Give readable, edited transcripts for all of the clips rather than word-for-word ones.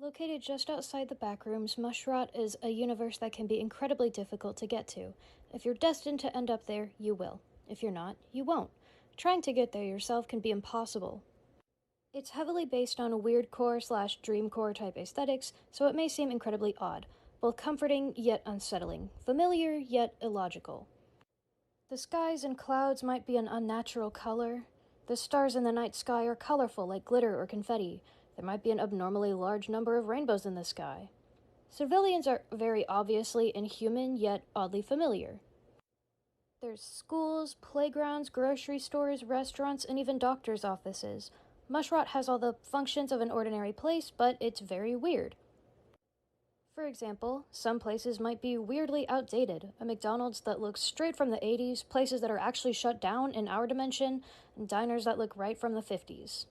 Located just outside the backrooms, Mushrot is a universe that can be incredibly difficult to get to. If you're destined to end up there, you will. If you're not, you won't. Trying to get there yourself can be impossible. It's heavily based on a weirdcore/dreamcore type aesthetics, so it may seem incredibly odd, both comforting yet unsettling, familiar yet illogical. The skies and clouds might be an unnatural color. The stars in the night sky are colorful like glitter or confetti. There might be an abnormally large number of rainbows in the sky. Civilians are very obviously inhuman yet oddly familiar. There's schools, playgrounds, grocery stores, restaurants, and even doctors' offices. Mushrot has all the functions of an ordinary place, but it's very weird. For example, some places might be weirdly outdated. A McDonald's that looks straight from the 80s, places that are actually shut down in our dimension, and diners that look right from the 50s.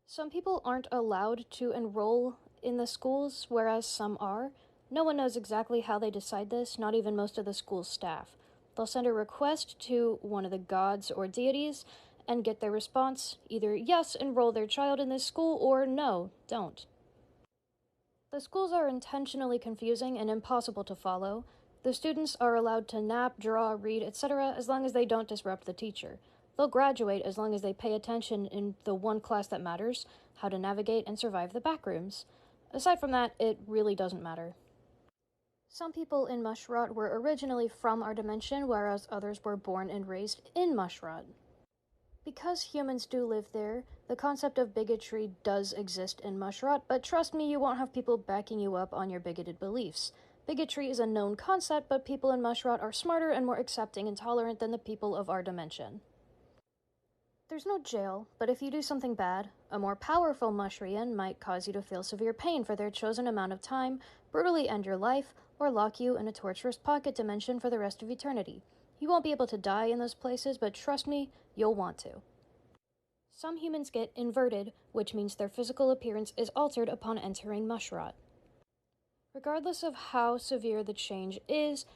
Some people aren't allowed to enroll in the schools, whereas some are. No one knows exactly how they decide this, not even most of the school's staff. They'll send a request to one of the gods or deities and get their response, either yes, enroll their child in this school, or no, don't. The schools are intentionally confusing and impossible to follow. The students are allowed to nap, draw, read, etc. as long as they don't disrupt the teacher. They'll graduate as long as they pay attention in the one class that matters, how to navigate and survive the backrooms. Aside from that, it really doesn't matter. Some people in Mushrot were originally from our dimension, whereas others were born and raised in Mushrot. Because humans do live there, the concept of bigotry does exist in Mushrot, but trust me, you won't have people backing you up on your bigoted beliefs. Bigotry is a known concept, but people in Mushrot are smarter and more accepting and tolerant than the people of our dimension. There's no jail, but if you do something bad, a more powerful Mushrian might cause you to feel severe pain for their chosen amount of time, brutally end your life, or lock you in a torturous pocket dimension for the rest of eternity. You won't be able to die in those places, but trust me, you'll want to. Some humans get inverted, which means their physical appearance is altered upon entering Mushrot. Regardless of how severe the change is,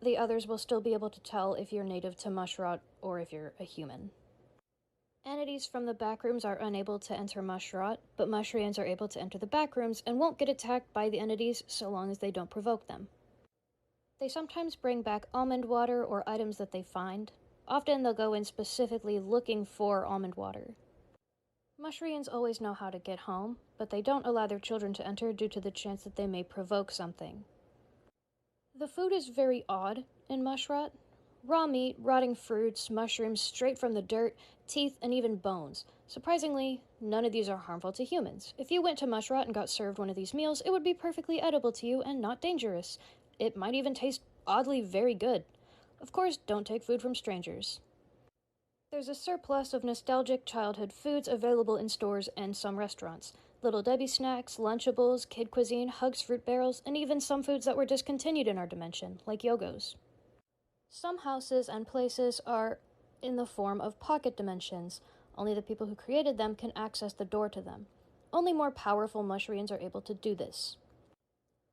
the others will still be able to tell if you're native to Mushrot or if you're a human. Entities from the backrooms are unable to enter Mushrot, but Mushrians are able to enter the backrooms and won't get attacked by the entities so long as they don't provoke them. They sometimes bring back almond water or items that they find. Often they'll go in specifically looking for almond water. Mushrians always know how to get home, but they don't allow their children to enter due to the chance that they may provoke something. The food is very odd in Mushrot. Raw meat, rotting fruits, mushrooms straight from the dirt, teeth, and even bones. Surprisingly, none of these are harmful to humans. If you went to Mushrot and got served one of these meals, it would be perfectly edible to you and not dangerous. It might even taste oddly very good. Of course, don't take food from strangers. There's a surplus of nostalgic childhood foods available in stores and some restaurants. Little Debbie snacks, Lunchables, kid cuisine, Hugs fruit barrels, and even some foods that were discontinued in our dimension, like Yogos. Some houses and places are in the form of pocket dimensions. Only the people who created them can access the door to them. Only more powerful Mushrians are able to do this.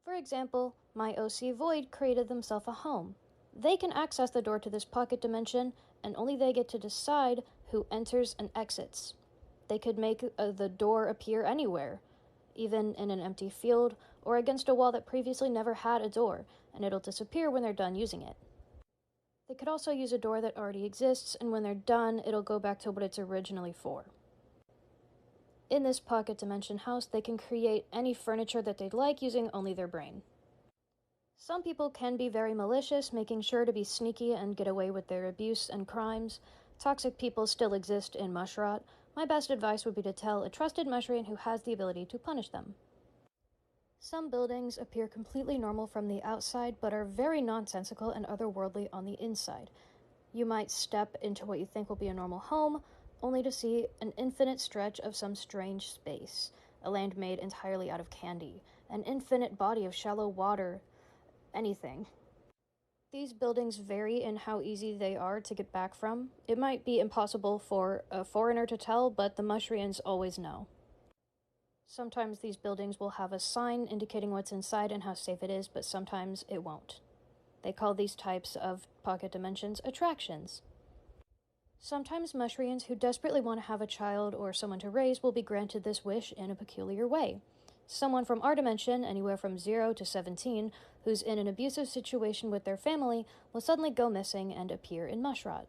For example, my OC Void created themselves a home. They can access the door to this pocket dimension, and only they get to decide who enters and exits. They could make the door appear anywhere, even in an empty field, or against a wall that previously never had a door, and it'll disappear when they're done using it. They could also use a door that already exists, and when they're done, it'll go back to what it's originally for. In this pocket dimension house, they can create any furniture that they'd like using only their brain. Some people can be very malicious, making sure to be sneaky and get away with their abuse and crimes. Toxic people still exist in Mushrot. My best advice would be to tell a trusted Mushrian who has the ability to punish them. Some buildings appear completely normal from the outside, but are very nonsensical and otherworldly on the inside. You might step into what you think will be a normal home, only to see an infinite stretch of some strange space, a land made entirely out of candy, an infinite body of shallow water, anything. These buildings vary in how easy they are to get back from. It might be impossible for a foreigner to tell, but the Mushrians always know. Sometimes these buildings will have a sign indicating what's inside and how safe it is, but sometimes it won't. They call these types of pocket dimensions attractions. Sometimes Mushrians who desperately want to have a child or someone to raise will be granted this wish in a peculiar way. Someone from our dimension, anywhere from 0 to 17, who's in an abusive situation with their family, will suddenly go missing and appear in Mushrot.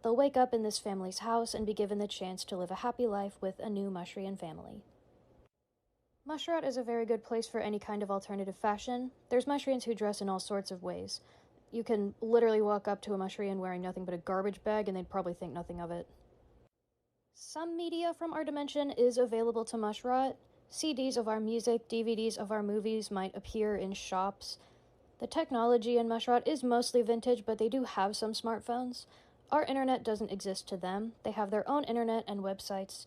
They'll wake up in this family's house and be given the chance to live a happy life with a new Mushrian family. Mushrot is a very good place for any kind of alternative fashion. There's Mushrians who dress in all sorts of ways. You can literally walk up to a Mushrian wearing nothing but a garbage bag and they'd probably think nothing of it. Some media from our dimension is available to Mushrot. CDs of our music, DVDs of our movies might appear in shops. The technology in Mushrot is mostly vintage, but they do have some smartphones. Our internet doesn't exist to them. They have their own internet and websites.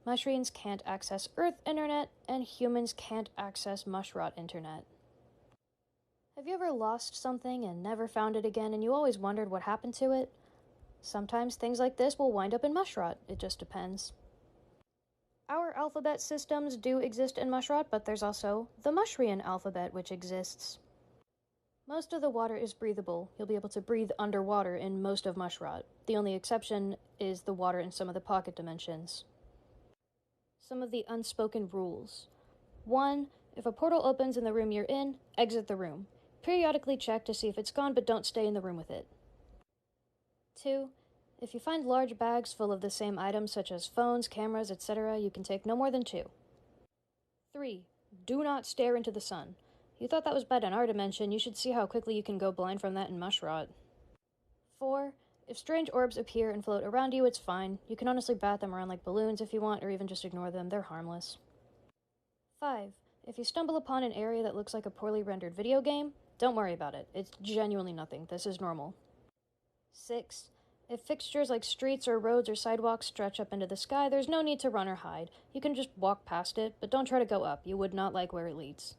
Mushrians can't access Earth internet, and humans can't access Mushrot internet. Have you ever lost something and never found it again, and you always wondered what happened to it? Sometimes things like this will wind up in Mushrot. It just depends. Our alphabet systems do exist in Mushrot, but there's also the Mushrian alphabet, which exists. Most of the water is breathable. You'll be able to breathe underwater in most of Mushrot. The only exception is the water in some of the pocket dimensions. Some of the unspoken rules. 1. If a portal opens in the room you're in, exit the room. Periodically check to see if it's gone, but don't stay in the room with it. 2. If you find large bags full of the same items, such as phones, cameras, etc., you can take no more than 2. 3. Do not stare into the sun. You thought that was bad in our dimension, you should see how quickly you can go blind from that in Mushrot. 4. If strange orbs appear and float around you, it's fine. You can honestly bat them around like balloons if you want, or even just ignore them, they're harmless. 5. If you stumble upon an area that looks like a poorly rendered video game, don't worry about it. It's genuinely nothing. This is normal. 6. If fixtures like streets or roads or sidewalks stretch up into the sky, there's no need to run or hide. You can just walk past it, but don't try to go up. You would not like where it leads.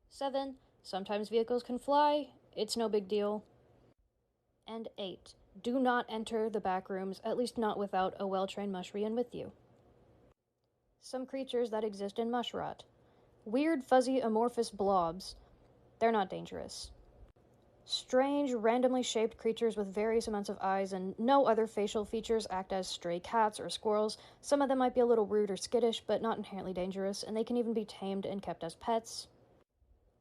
7. Sometimes vehicles can fly. It's no big deal. And 8. Do not enter the back rooms, at least not without a well-trained Mushrian with you. Some creatures that exist in Mushrot. Weird, fuzzy, amorphous blobs. They're not dangerous. Strange, randomly shaped creatures with various amounts of eyes and no other facial features act as stray cats or squirrels. Some of them might be a little rude or skittish, but not inherently dangerous, and they can even be tamed and kept as pets.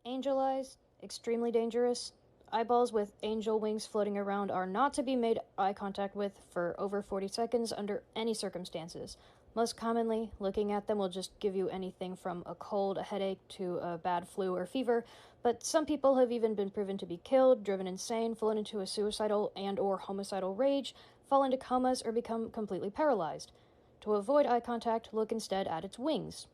Angel eyes, extremely dangerous. Eyeballs with angel wings floating around are not to be made eye contact with for over 40 seconds under any circumstances. Most commonly, looking at them will just give you anything from a cold, a headache, to a bad flu or fever, but some people have even been proven to be killed, driven insane, fallen into a suicidal and or homicidal rage, fall into comas, or become completely paralyzed. To avoid eye contact, look instead at its wings.